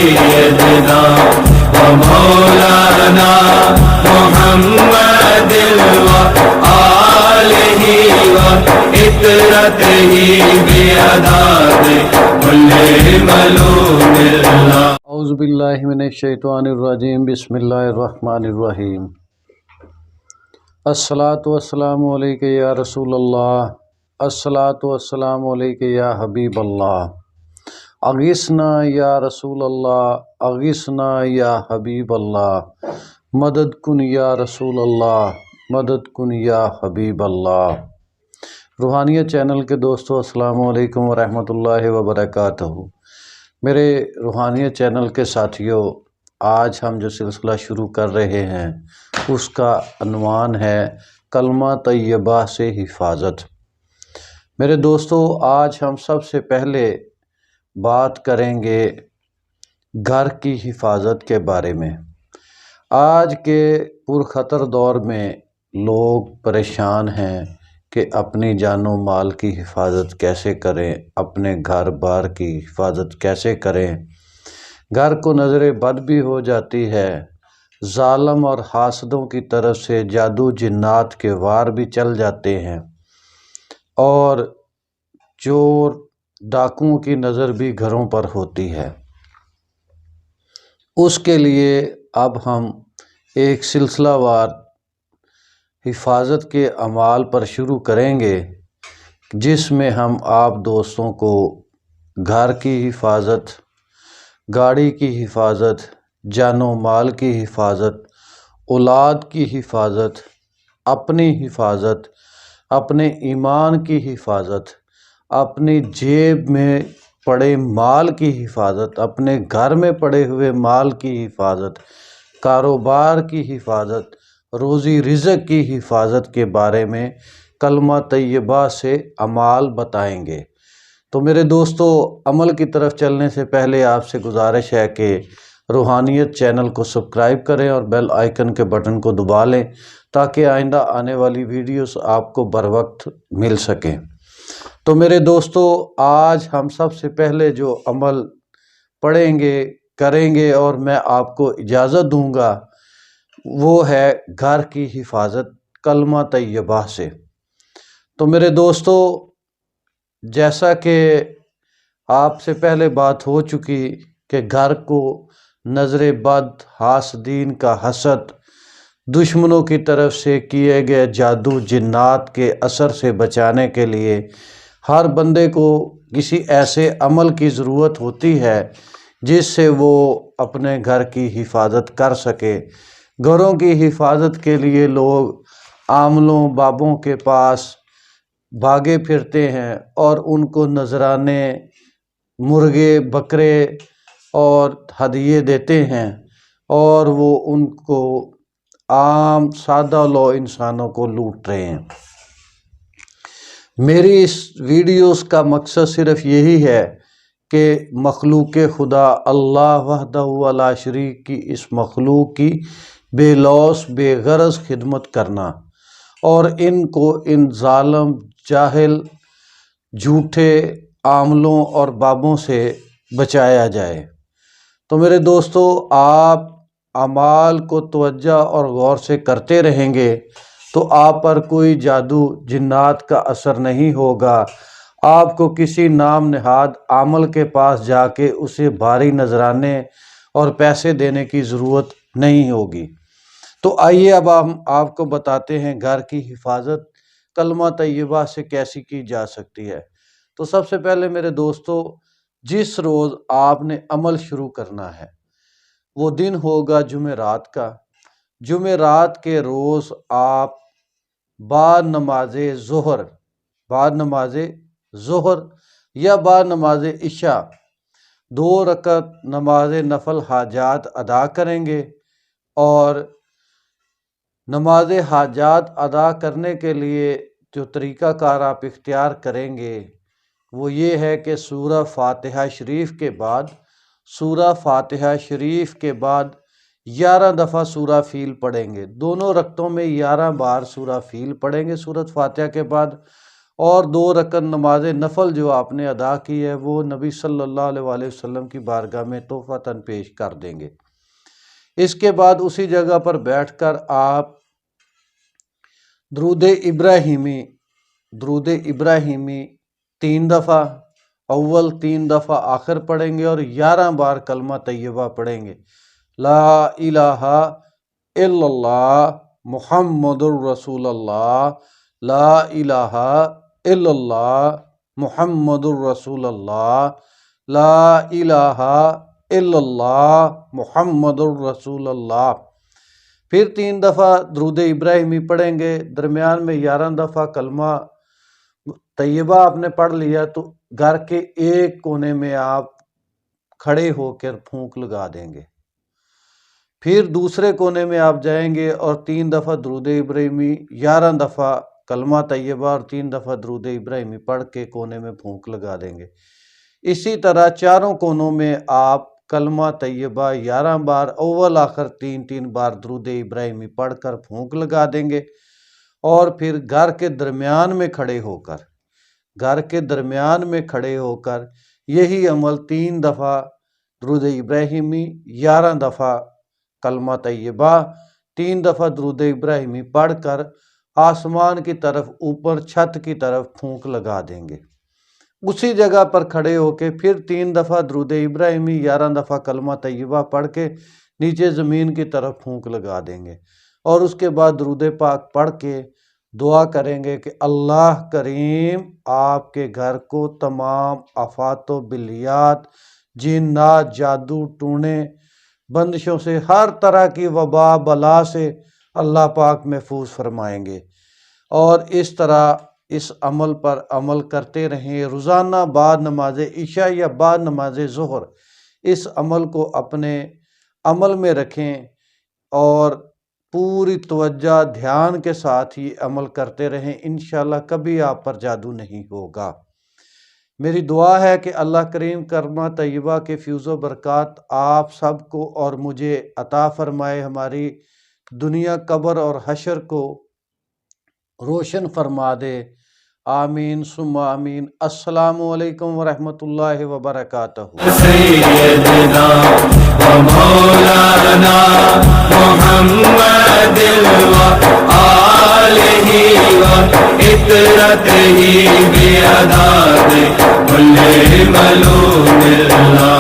سيدنا ومولانا محمد وآله وإطرته بعداد كل ملوم الله. اعوذ باللہ من الشیطان الرجیم. بسم اللہ الرحمن الرحیم. الصلاۃ والسلام علیک یا رسول اللہ، الصلاۃ والسلام علیک یا حبیب اللہ، اغثنا یا رسول اللہ، اغثنا یا حبیب اللہ، مدد کن یا رسول اللہ، مدد کن یا حبیب اللہ. روحانیت چینل کے دوستو، السلام علیکم ورحمۃ اللہ وبرکاتہ. میرے روحانیت چینل کے ساتھیوں، آج ہم جو سلسلہ شروع کر رہے ہیں اس کا عنوان ہے کلمہ طیبہ سے حفاظت. میرے دوستو، آج ہم سب سے پہلے بات کریں گے گھر کی حفاظت کے بارے میں. آج کے پرخطر دور میں لوگ پریشان ہیں کہ اپنی جان و مال کی حفاظت کیسے کریں، اپنے گھر بار کی حفاظت کیسے کریں. گھر کو نظر بد بھی ہو جاتی ہے، ظالم اور حاسدوں کی طرف سے جادو جنات کے وار بھی چل جاتے ہیں، اور چور ڈاکوؤں کی نظر بھی گھروں پر ہوتی ہے. اس کے لیے اب ہم ایک سلسلہ وار حفاظت کے اعمال پر شروع کریں گے، جس میں ہم آپ دوستوں کو گھر کی حفاظت، گاڑی کی حفاظت، جان و مال کی حفاظت، اولاد کی حفاظت، اپنی حفاظت، اپنے ایمان کی حفاظت، اپنی جیب میں پڑے مال کی حفاظت، اپنے گھر میں پڑے ہوئے مال کی حفاظت، کاروبار کی حفاظت، روزی رزق کی حفاظت کے بارے میں کلمہ طیبہ سے اعمال بتائیں گے. تو میرے دوستو، عمل کی طرف چلنے سے پہلے آپ سے گزارش ہے کہ روحانیت چینل کو سبسکرائب کریں اور بیل آئیکن کے بٹن کو دبا لیں تاکہ آئندہ آنے والی ویڈیوز آپ کو بر وقت مل سکیں. تو میرے دوستو، آج ہم سب سے پہلے جو عمل پڑھیں گے، کریں گے اور میں آپ کو اجازت دوں گا، وہ ہے گھر کی حفاظت کلمہ طیبہ سے. تو میرے دوستو، جیسا کہ آپ سے پہلے بات ہو چکی کہ گھر کو نظر بد، حاسدین کا حسد، دشمنوں کی طرف سے کیے گئے جادو جنات کے اثر سے بچانے کے لیے ہر بندے کو کسی ایسے عمل کی ضرورت ہوتی ہے جس سے وہ اپنے گھر کی حفاظت کر سکے. گھروں کی حفاظت کے لیے لوگ عاملوں بابوں کے پاس بھاگے پھرتے ہیں اور ان کو نذرانے، مرغے، بکرے اور ہدیے دیتے ہیں، اور وہ ان کو عام سادہ لو انسانوں کو لوٹ رہے ہیں. میری اس ویڈیوز کا مقصد صرف یہی ہے کہ مخلوق خدا اللہ وحدہ لا شریک کی اس مخلوق کی بے لوث بے غرض خدمت کرنا اور ان کو ان ظالم، جاہل، جھوٹے عاملوں اور بابوں سے بچایا جائے. تو میرے دوستو، آپ اعمال کو توجہ اور غور سے کرتے رہیں گے تو آپ پر کوئی جادو جنات کا اثر نہیں ہوگا. آپ کو کسی نام نہاد عامل کے پاس جا کے اسے بھاری نذرانے اور پیسے دینے کی ضرورت نہیں ہوگی. تو آئیے اب ہم آپ کو بتاتے ہیں گھر کی حفاظت کلمہ طیبہ سے کیسی کی جا سکتی ہے. تو سب سے پہلے میرے دوستو، جس روز آپ نے عمل شروع کرنا ہے وہ دن ہوگا جمعرات کا. جمعرات کے روز آپ بعد نماز ظہر یا بعد نماز عشاء 2 رکعت نماز نفل حاجات ادا کریں گے. اور نماز حاجات ادا کرنے کے لیے جو طریقہ کار آپ اختیار کریں گے وہ یہ ہے کہ سورہ فاتحہ شریف کے بعد 11 دفعہ سورہ فیل پڑھیں گے. دونوں رکعتوں میں 11 بار سورہ فیل پڑھیں گے سورۃ فاتحہ کے بعد، اور 2 رکعت نماز نفل جو آپ نے ادا کی ہے وہ نبی صلی اللہ علیہ وآلہ وسلم کی بارگاہ میں تحفۃً پیش کر دیں گے۔ اس کے بعد اسی جگہ پر بیٹھ کر آپ درود ابراہیمی 3 دفعہ، اول 3 دفعہ آخر پڑھیں گے اور 11 بار کلمہ طیبہ پڑھیں گے، لا الہ الا اللہ محمد الرسول اللہ، لا الہ الا اللہ محمد الرسول اللہ، لا الہ الا اللہ محمد الرسول اللہ۔ پھر 3 دفعہ درود ابراہیمی پڑھیں گے، درمیان میں 11 دفعہ کلمہ طیبہ آپ نے پڑھ لیا تو گھر کے ایک کونے میں آپ کھڑے ہو کر پھونک لگا دیں گے۔ پھر دوسرے کونے میں آپ جائیں گے اور 3 دفعہ درود ابراہیمی، 11 دفعہ کلمہ طیبہ اور 3 دفعہ درود ابراہیمی پڑھ کے کونے میں پھونک لگا دیں گے۔ اسی طرح چاروں کونوں میں آپ کلمہ طیبہ 11 بار، اول آخر 3 بار درود ابراہیمی پڑھ کر پھونک لگا دیں گے، اور پھر گھر کے درمیان میں کھڑے ہو کر یہی عمل 3 دفعہ درود ابراہیمی، 11 دفعہ کلمہ طیبہ، 3 دفعہ درود ابراہیمی پڑھ کر آسمان کی طرف، اوپر چھت کی طرف پھونک لگا دیں گے۔ اسی جگہ پر کھڑے ہو کے پھر 3 دفعہ درود ابراہیمی، 11 دفعہ کلمہ طیبہ پڑھ کے نیچے زمین کی طرف پھونک لگا دیں گے، اور اس کے بعد درود پاک پڑھ کے دعا کریں گے کہ اللہ کریم آپ کے گھر کو تمام آفات و بلیات، جنات، جادو ٹونے، بندشوں سے، ہر طرح کی وبا بلا سے اللہ پاک محفوظ فرمائیں گے۔ اور اس طرح اس عمل پر عمل کرتے رہیں، روزانہ بعد نماز عشاء یا بعد نماز ظہر اس عمل کو اپنے عمل میں رکھیں، اور پوری توجہ دھیان کے ساتھ ہی عمل کرتے رہیں، انشاءاللہ کبھی آپ پر جادو نہیں ہوگا۔ میری دعا ہے کہ اللہ کریم کلمہ طیبہ کے فیض و برکات آپ سب کو اور مجھے عطا فرمائے، ہماری دنیا، قبر اور حشر کو روشن فرما دے، آمین ثم آمین۔ السلام علیکم ورحمۃ اللہ وبرکاتہ۔ سیدنا و مولانا محمد و آلہ و اطرتہ بیعداد کل ملوم اللہ۔